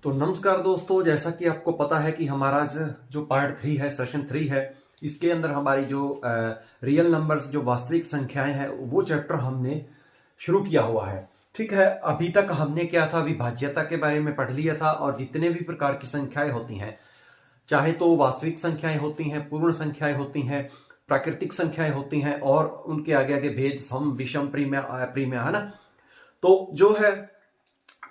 तो नमस्कार दोस्तों, जैसा कि आपको पता है कि हमारा जो पार्ट 3 है, सेशन 3 है, इसके अंदर हमारी जो रियल नंबर्स, जो वास्तविक संख्याएं हैं, वो चैप्टर हमने शुरू किया हुआ है। ठीक है, अभी तक हमने क्या था, विभाज्यता के बारे में पढ़ लिया था और जितने भी प्रकार की संख्याएं होती हैं, चाहे तो वास्तविक संख्याएं होती हैं, पूर्ण संख्याएं होती हैं, प्राकृतिक संख्याएं होती हैं और उनके आगे आगे भेद, सम, विषम, प्रीमिय, अप्रीमिय, है ना। तो जो है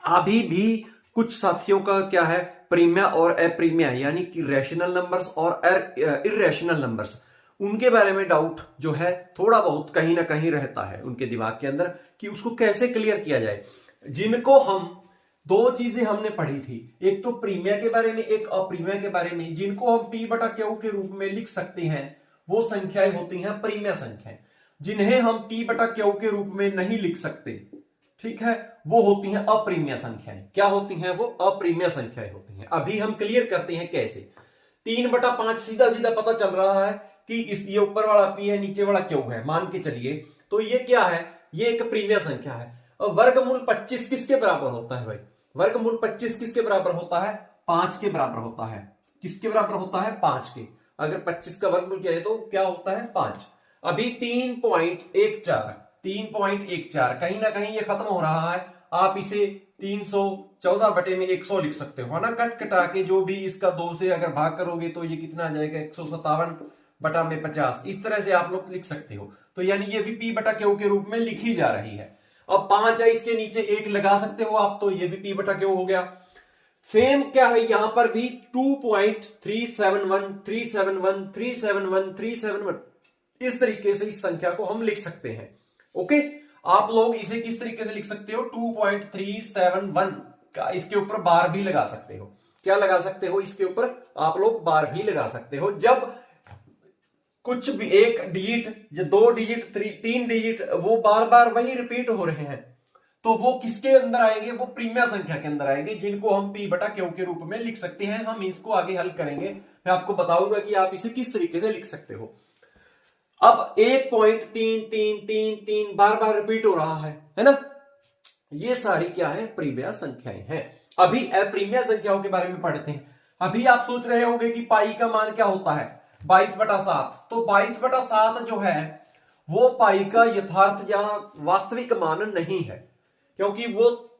अभी भी कुछ साथियों का क्या है, प्रीमिया और अप्रीमिया यानी कि रैशनल नंबर्स और इरेशनल नंबर्स, उनके बारे में डाउट जो है थोड़ा बहुत कहीं ना कहीं रहता है उनके दिमाग के अंदर कि उसको कैसे क्लियर किया जाए। जिनको हम दो चीजें हमने पढ़ी थी, एक तो प्रीमिया के बारे में, एक अप्रीमिया के बारे में, जिनको हम पी बटा क्यू के रूप में लिख सकते हैं, वो संख्याएं होती हैं प्रीमिया संख्याएं। जिन्हें हम पी बटा क्यू के रूप में नहीं लिख सकते, ठीक है, वो होती हैं अप्रीमिय संख्याएं। क्या होती हैं वो? अप्रीमिय संख्याएं होती हैं। अभी हम क्लियर करते हैं कैसे। 3/5 सीधा सीधा पता चल रहा है कि ये ऊपर वाला पी है, नीचे वाला क्यू है, मान के चलिए। तो ये क्या है? ये एक प्रीमिय संख्या है। और वर्गमूल 25 किसके बराबर होता है भाई? वर्गमूल 25 किसके बराबर होता है? 5 के बराबर होता है। किसके बराबर होता है? 5 के। अगर 25 का वर्गमूल किया है तो क्या होता है? 5। अभी 3.14 कहीं ना कहीं ये खत्म हो रहा है। आप इसे 314 बटे में 100 लिख सकते हो, है ना। कट कटा के जो भी इसका 2 से अगर भाग करोगे तो ये कितना आ जाएगा? 157 बटा में 50। इस तरह से आप लोग लिख सकते हो। तो यानी ये भी पी बटा क्यू के रूप में लिखी जा रही है। अब 5 है, इसके नीचे 1 लगा सकते हो आप, तो ये भी पी बटा क्यू हो गया। सेम क्या है यहां पर भी 2.371 इस तरीके से इस संख्या को हम लिख सकते हैं। ओके, आप लोग इसे किस तरीके से लिख सकते हो? 2.371 का इसके ऊपर बार भी लगा सकते हो। क्या लगा सकते हो? इसके ऊपर आप लोग बार भी लगा सकते हो। जब कुछ भी एक डिजिट या 2 डिजिट, 3 डिजिट वो बार बार वही रिपीट हो रहे हैं, तो वो किसके अंदर आएंगे? वो प्रीमिया संख्या के अंदर आएंगे, जिनको हम पी बटा क्यू के रूप में लिख सकते हैं। हम इसको आगे हल करेंगे, मैं आपको बताऊंगा कि आप इसे किस तरीके से लिख सकते हो। अब 1.333 बार बार रिपीट हो रहा है ना। ये सारी क्या है? प्रीमिया संख्याएं हैं। अभी अप्रीमिया संख्याओं के बारे में पढ़ते हैं। अभी आप सोच रहे होंगे कि पाई का मान क्या होता है? 22/7। तो 22/7 जो है वो पाई का यथार्थ या वास्तविक मान नहीं है, क्योंकि वो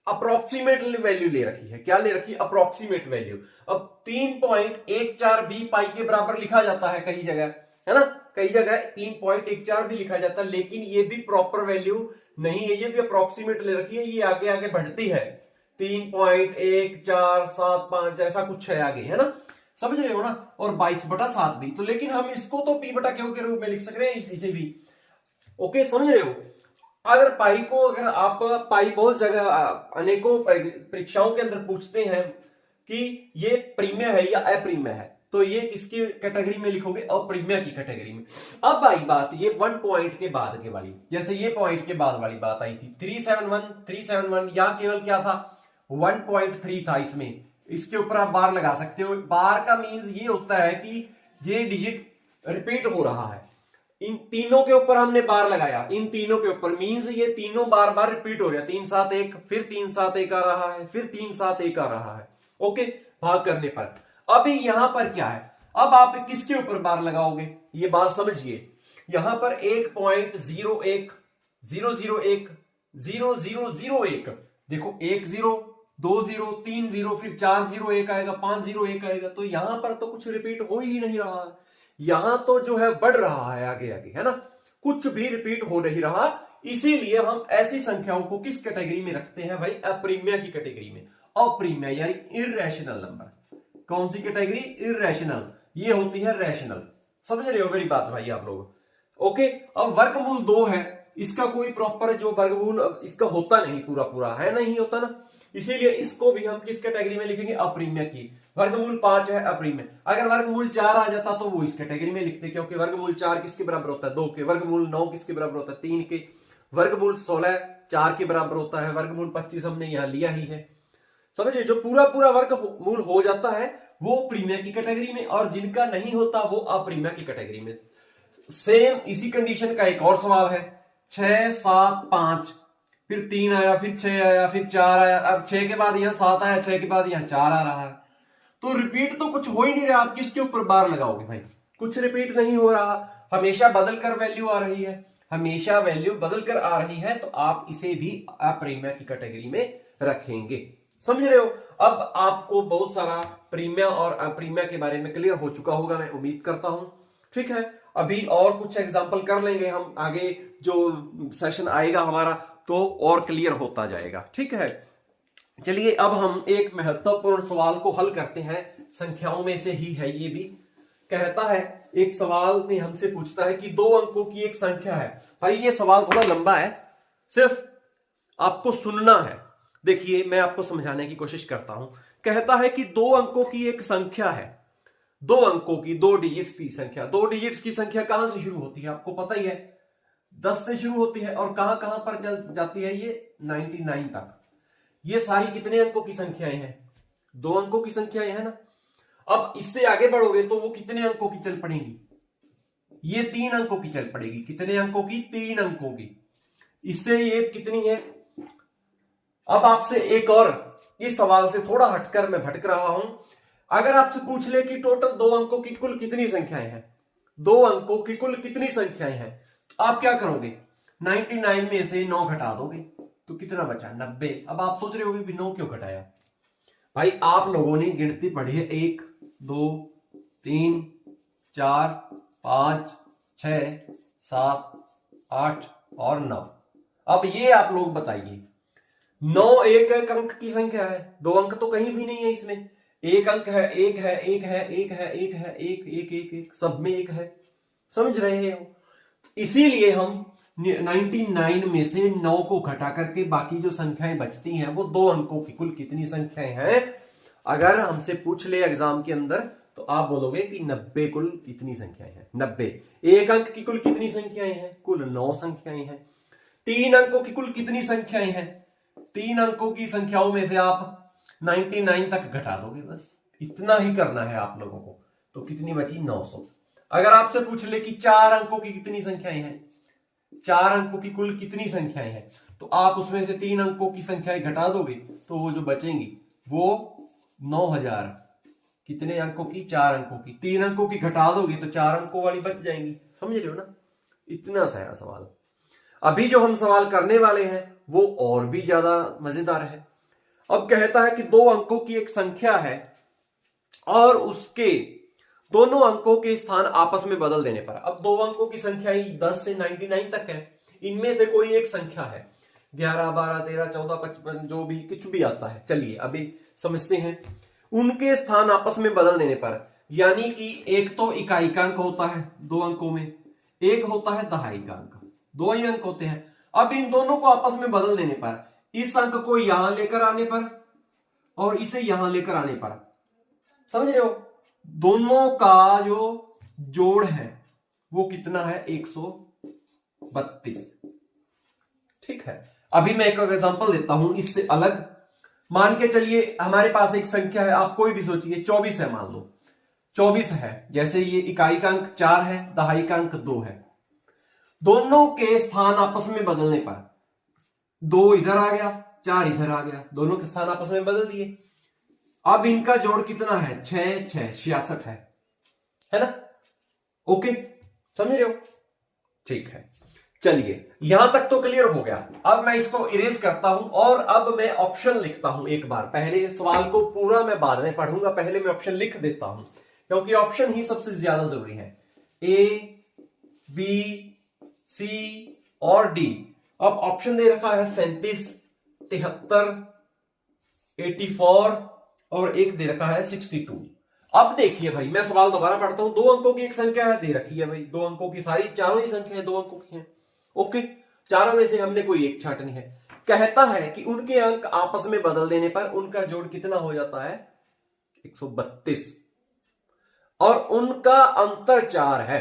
अप्रोक्सीमेट वैल्यू ले रखी है। क्या ले रखी? Approximate value. अब 3.14 भी पाई के बराबर लिखा जाता है कई जगह, है ना। कई जगह 3.14 भी लिखा जाता है, लेकिन ये भी प्रॉपर वैल्यू नहीं है, ये भी अप्रोक्सीमेट ले रखी है। ये आगे आगे बढ़ती है, 3.1475 ऐसा कुछ है आगे, है ना। समझ रहे हो ना। और 22/7 भी। तो लेकिन हम इसको तो पी बटा क्यू के रूप में लिख सक रहे हैं, इसे भी। ओके, समझ रहे हो। अगर पाई को, अगर आप पाई बहुत जगह अनेकों परीक्षाओं के अंदर पूछते हैं कि ये प्रीमिया है या अप्रीमिया है, तो ये किसकी कैटेगरी में लिखोगे? अप्रीमिया की कैटेगरी में। अब आई बात ये 1 पॉइंट के बाद के वाली, जैसे ये पॉइंट के बाद वाली बात आई थी 371 यहां केवल क्या था? 1.3 था इसमें। इसके ऊपर आप बार लगा सकते हो। बार का मीन्स ये होता है कि ये डिजिट रिपीट हो रहा है। इन तीनों के ऊपर हमने बार लगाया, इन तीनों के ऊपर, मीन्स ये तीनों बार बार रिपीट हो रहा है। 371, फिर 371 आ रहा है, फिर 371 आ रहा है। ओके, भाग करने पर अभी यहां पर क्या है? अब आप किसके ऊपर बार लगाओगे? ये बात समझिए। यहां पर 1.01001 देखो, 1 0 2 0 3 0 फिर 4 0 1 आएगा, 5 0 1 आएगा। तो यहां पर तो कुछ रिपीट हो ही नहीं रहा है। यहां तो जो है बढ़ रहा है आगे आगे, है ना। कुछ भी रिपीट हो नहीं रहा। इसीलिए हम ऐसी संख्याओं को किस कैटेगरी में रखते हैं भाई? अप्रीमिया की कैटेगरी में। अप्रीमिया यानी इररेशनल नंबर। कौन सी कैटेगरी? इररेशनल। ये होती है रैशनल। समझ रहे हो मेरी बात भाई आप लोग? ओके, अब वर्गमूल 2 है, इसका कोई प्रॉपर जो वर्गमूल इसका होता नहीं, पूरा पूरा है, नहीं होता ना। इसीलिए इसको भी हम किस कैटेगरी में लिखेंगे? अप्रीमिया की। वर्गमूल 5 है, अप्रीमिया। अगर वर्गमूल 4 आ जाता तो वो इस कैटेगरी में लिखते, क्योंकि वर्गमूल 4 किसके बराबर होता है? 2 के। वर्गमूल 9 किसके बराबर होता है? 3 के। वर्गमूल 16 4 के बराबर होता है। वर्गमूल 25 हमने यहां लिया ही है। समझिए, जो पूरा पूरा वर्गमूल हो जाता है वो प्रीमिया की कैटेगरी में, और जिनका नहीं होता वो अप्रीमिया की कैटेगरी में। सेम इसी कंडीशन का एक और सवाल है, 6 7 5 फिर 3 आया, फिर 6 आया, फिर 4 आया, अब 6 के बाद यहां 7 आया, 6 के बाद यहां 4 आ रहा है। तो रिपीट तो कुछ हो ही नहीं रहा, आप किसके ऊपर बार लगाओगे भाई? कुछ रिपीट नहीं हो रहा, हमेशा बदल कर वैल्यू आ रही है, हमेशा वैल्यू बदल कर आ रही है, तो आप इसे भी अप्रीमिया की कैटेगरी में रखेंगे। समझ रहे हो? अब आपको बहुत सारा प्रीमिया और अप्रीमिया के बारे में क्लियर हो चुका होगा, मैं उम्मीद करता हूं। ठीक है, अभी और कुछ एग्जांपल कर लेंगे हम, आगे जो सेशन आएगा हमारा तो और क्लियर होता जाएगा। ठीक है, चलिए अब हम एक महत्वपूर्ण सवाल को हल करते हैं, संख्याओं में से ही है ये भी। कहता है, एक सवाल में हमसे पूछता है कि 2 अंकों की एक संख्या है। भाई ये सवाल थोड़ा लंबा है, सिर्फ आपको सुनना है। देखिए मैं आपको समझाने की कोशिश करता हूं। कहता है कि 2 अंकों की एक संख्या है, 2 अंकों की, 2 डिजिट्स की संख्या। 2 डिजिट्स की संख्या कहां से शुरू होती है? आपको पता ही है, 10 से शुरू होती है और कहां कहां पर चल जाती है ये? 99 तक। ये सारी कितने अंकों की संख्याएं हैं? 2 अंकों की संख्याएं है ना। अब इससे आगे बढ़ोगे तो वो कितने अंकों की चल पड़ेगी? ये 3 अंकों की चल पड़ेगी। कितने अंकों की? 3 अंकों की। इससे ये कितनी है? अब आपसे एक और, इस सवाल से थोड़ा हटकर मैं भटक रहा हूं। अगर आपसे पूछ ले कि टोटल 2 अंकों की कुल कितनी संख्याएं हैं, 2 अंकों की कुल कितनी संख्याएं हैं, तो आप क्या करोगे? 99 में से 9 घटा दोगे तो कितना बचा? 90। अब आप सोच रहे होगे भी 9 क्यों घटाया? भाई आप लोगों ने गिनती पढ़ी है, 1 2 3 4 5 6 7 8 और 9। अब ये आप लोग बताइए, 9 एक अंक की संख्या है, 2 अंक तो कहीं भी नहीं है इसमें। एक अंक है, एक है, एक है, एक है, एक है, एक एक एक एक, सब में एक है। समझ रहे हो? इसीलिए हम 99 में से 9 को घटा करके बाकी जो संख्याएं बचती हैं वो 2 अंकों की कुल कितनी संख्याएं हैं, अगर हमसे पूछ ले एग्जाम के अंदर तो आप बोलोगे कि 90 कुल कितनी संख्याएं हैं। 90। एक अंक की कुल कितनी संख्याएं हैं? कुल 9 संख्याएं हैं। 3 अंकों की कुल कितनी संख्याएं हैं? 3 अंकों की संख्याओं में से आप 99 तक घटा दोगे, बस इतना ही करना है आप लोगों को। तो कितनी बची? 900। अगर आपसे पूछ ले कि 4 अंकों की कितनी संख्याएं हैं, 4 अंकों की कुल कितनी संख्याएं हैं, तो आप उसमें से 3 अंकों की संख्याएं घटा दोगे तो वो जो बचेंगी वो 9000। कितने अंकों की? 4 अंकों की। 3 अंकों की घटा दोगे तो 4 अंकों वाली बच जाएंगी। समझ रहे हो ना? इतना सा है सवाल। अभी जो हम सवाल करने वाले हैं वो और भी ज्यादा मजेदार है। अब कहता है कि 2 अंकों की एक संख्या है और उसके दोनों अंकों के स्थान आपस में बदल देने पर। अब 2 अंकों की संख्या 10 से 99 तक है, इनमें से कोई एक संख्या है, 11 12 13 14 55, जो भी कुछ भी आता है। चलिए अभी समझते हैं। उनके स्थान आपस में बदल देने पर, यानी कि एक तो इकाई का अंक होता है 2 अंकों में, एक होता है दहाई का अंक, 2 ही अंक होते हैं। अब इन दोनों को आपस में बदल देने पर, इस अंक को यहां लेकर आने पर और इसे यहां लेकर आने पर, समझ रहे हो, दोनों का जो जोड़ है वो कितना है? 132। ठीक है, अभी मैं एक एग्जांपल देता हूं इससे अलग। मान के चलिए हमारे पास एक संख्या है, आप कोई भी सोचिए, 24 है, मान लो 24 है। जैसे ये इकाई का अंक 4 है, दहाई का अंक 2 है। दोनों के स्थान आपस में बदलने पर 2 इधर आ गया, 4 इधर आ गया, दोनों के स्थान आपस में बदल दिए। अब इनका जोड़ कितना है? 6 6 66 है ना? ओके, समझ रहे हो? ठीक है, चलिए यहां तक तो क्लियर हो गया। अब मैं इसको इरेज करता हूं और अब मैं ऑप्शन लिखता हूं एक बार। पहले सवाल को पूरा मैं बाद में पढ़ूंगा, पहले मैं ऑप्शन लिख देता हूं क्योंकि ऑप्शन ही सबसे ज्यादा जरूरी है। ए बी सी और डी। अब ऑप्शन दे रखा है 37 73 84 और एक दे रखा है 62। अब देखिए भाई, मैं सवाल दोबारा पढ़ता हूं। 2 अंकों की एक संख्या है, दे रखी है भाई, 2 अंकों की, सारी चारों ही संख्याएं 2 अंकों की हैं। ओके, चारों में से हमने कोई एक छांटनी है। कहता है कि उनके अंक आपस में बदल देने पर उनका जोड़ कितना हो जाता है? 132। और उनका अंतर 4 है।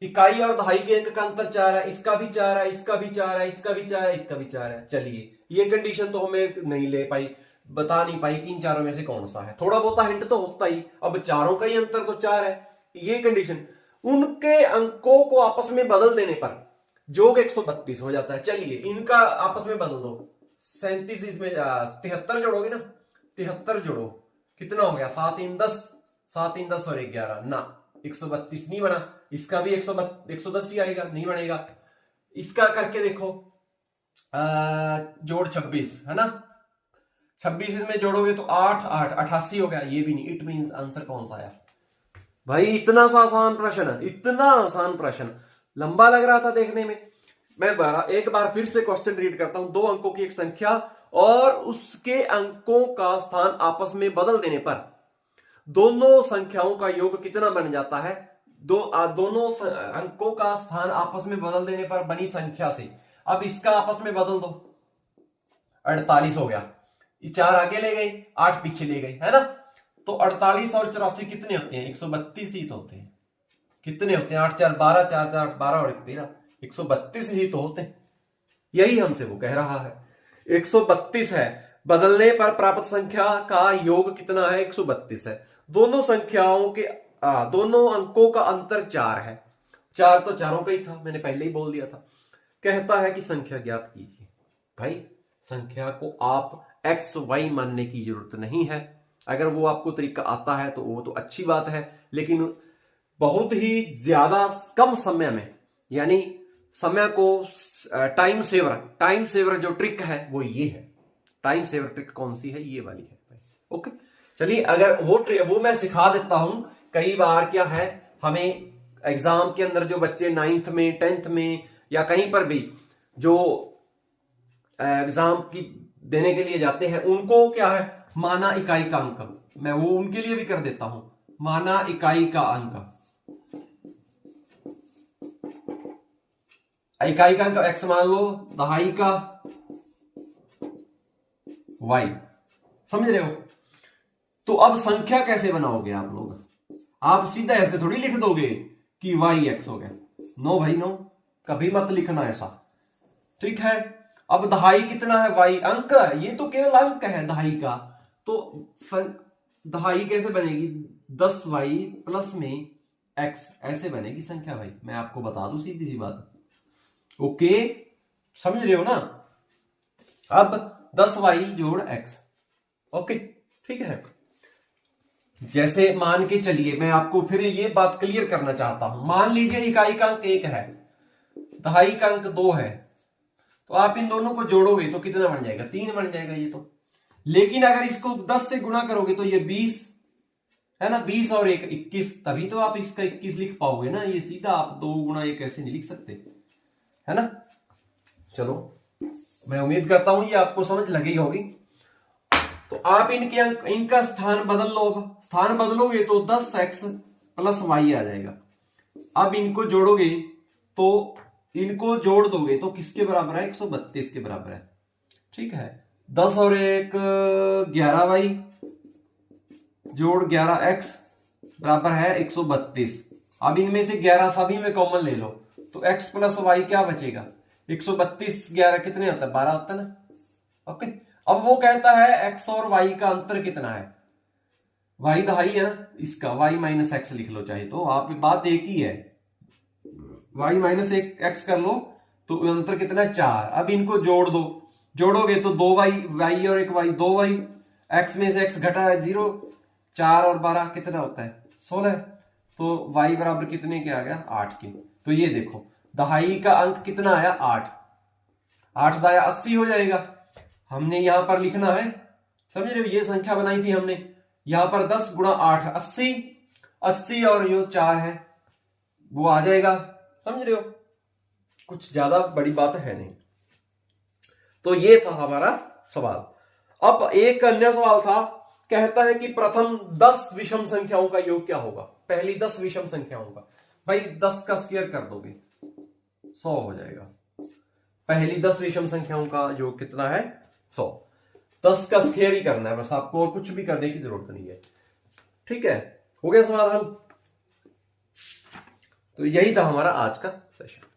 इकाई और दहाई के अंक का अंतर 4 है, इसका भी 4 है, इसका भी 4 है, इसका भी 4 है, इसका भी 4 है। चलिए ये कंडीशन तो हमें नहीं ले पाई, बता नहीं पाई कि इन चारों में से कौन सा है। थोड़ा बहुत हिंट तो होता ही, अब चारों का ही अंतर तो 4 है। ये कंडीशन, उनके अंकों को आपस में बदल देने पर जोग 132 हो जाता है। चलिए इनका आपस में बदल दो, 37 इसमें 73 जोड़ोगे ना, 73 जोड़ो, कितना हो गया 7 3 10, 7 3 10 और 11 ना, 132 नहीं बना। इसका भी 110 ही आएगा, नहीं बनेगा। इसका करके देखो, जोड़ 26 है ना, 26 इसमें जोड़ोगे तो 8 8 88 हो गया, ये भी नहीं। इट मींस आंसर कौन सा आया भाई? इतना सा आसान प्रश्न, इतना आसान प्रश्न, लंबा लग रहा था देखने में। मैं एक बार फिर से क्वेश्चन रीड करता हूं। 2 अंकों की एक संख्या और उसके अंकों का स्थान आपस में बदल देने पर दोनों संख्याओं का योग कितना बन जाता है? दोनों अंकों का स्थान आपस में बदल देने पर बनी संख्या से। अब इसका आपस में बदल दो, 48 हो गया, 4 आगे ले गई, 8 पीछे ले गई, है ना। तो 48 और 84 कितने होते हैं? 132 ही तो होते हैं। कितने होते हैं? 8 4 12, 4 4 12 और 1 13, 132 ही तो होते हैं। यही हमसे वो कह रहा है, 132 है। बदलने पर प्राप्त संख्या का योग कितना है? 132 है। दोनों संख्याओं के दोनों अंकों का अंतर 4 है। 4 तो चारों का ही था, मैंने पहले ही बोल दिया था। कहता है कि संख्या ज्ञात कीजिए। भाई संख्या को आप एक्स वाई मानने की जरूरत नहीं है। अगर वो आपको तरीका आता है तो वो तो अच्छी बात है, लेकिन बहुत ही ज्यादा कम समय में, यानी समय को टाइम सेवर जो ट्रिक है वो ये है। टाइम सेवर ट्रिक कौन सी है? ये वाली है भाई। ओके चलिए, अगर वो मैं सिखा देता हूं। कई बार क्या है, हमें एग्जाम के अंदर जो बच्चे 9th में 10th में या कहीं पर भी जो एग्जाम की देने के लिए जाते हैं, उनको क्या है, माना इकाई का अंक, मैं वो उनके लिए भी कर देता हूं। माना इकाई का अंक, इकाई का अंक x मान लो, दहाई का y, समझ रहे हो। तो अब संख्या कैसे बनाओगे आप लोग? आप सीधा ऐसे थोड़ी लिख दोगे कि y x हो गया। नो भाई नो, कभी मत लिखना ऐसा, ठीक है। अब दहाई कितना है? y अंक, ये तो केवल अंक है दहाई का। तो दहाई कैसे बनेगी? 10y प्लस में x, ऐसे बनेगी संख्या भाई। मैं आपको बता दूं सीधी सी बात। ओके समझ रहे हो ना। अब 10y जोड़ x, ओके ठीक है। जैसे मान के चलिए, मैं आपको फिर ये बात क्लियर करना चाहता हूं। मान लीजिए इकाई का अंक 1 है, दहाई का अंक 2 है, तो आप इन दोनों को जोड़ोगे तो कितना बन जाएगा? 3 बन जाएगा ये तो। लेकिन अगर इसको 10 से गुणा करोगे तो ये 20 है ना, 20 और 1 21, तभी तो आप इसका 21 लिख पाओगे ना। ये सीधा आप 2 गुणा 1 ऐसे नहीं लिख सकते, है ना। चलो मैं उम्मीद करता हूं ये आपको समझ लगी होगी। तो आप इनका स्थान बदल लो। अब स्थान बदलोगे तो 10x प्लस y आ जाएगा। अब इनको जोड़ोगे तो इनको जोड़ दोगे तो किसके बराबर है? 132 के बराबर है, ठीक है। 10 और 1 11y जोड़ 11x बराबर है 132। अब इनमें से 11 सभी में कॉमन ले लो तो x प्लस वाई क्या बचेगा? 132 11 कितने होता है? 12 होता है ना। ओके, अब वो कहता है x और y का अंतर कितना है? y दहाई है ना, इसका y माइनस एक्स लिख लो चाहे तो, आप बात एक ही है। y माइनस एक्स कर लो तो अंतर कितना है? 4। अब इनको जोड़ दो, जोड़ोगे तो 2y, y और 1y 2y, x में से x घटा है 0, 4 और 12 कितना होता है? 16। तो y बराबर कितने के आ गया? 8 के। तो ये देखो दहाई का अंक कितना आया? 8। 8 दाया 80 हो जाएगा। हमने यहां पर लिखना है, समझ रहे हो, ये संख्या बनाई थी हमने। यहां पर 10 गुणा 8 80, 80 और जो 4 है वो आ जाएगा, समझ रहे हो। कुछ ज्यादा बड़ी बात है नहीं। तो ये था हमारा सवाल। अब एक अन्य सवाल था, कहता है कि प्रथम 10 विषम संख्याओं का योग क्या होगा? पहली 10 विषम संख्याओं का। भाई 10 का स्क्वायर कर दोगे 100 हो जाएगा। पहली 10 विषम संख्याओं का योग कितना है? 100। 10 का स्क्वायर ही करना है बस, आपको और कुछ भी करने की जरूरत नहीं है, ठीक है। हो गया समाधान। तो यही था हमारा आज का सेशन।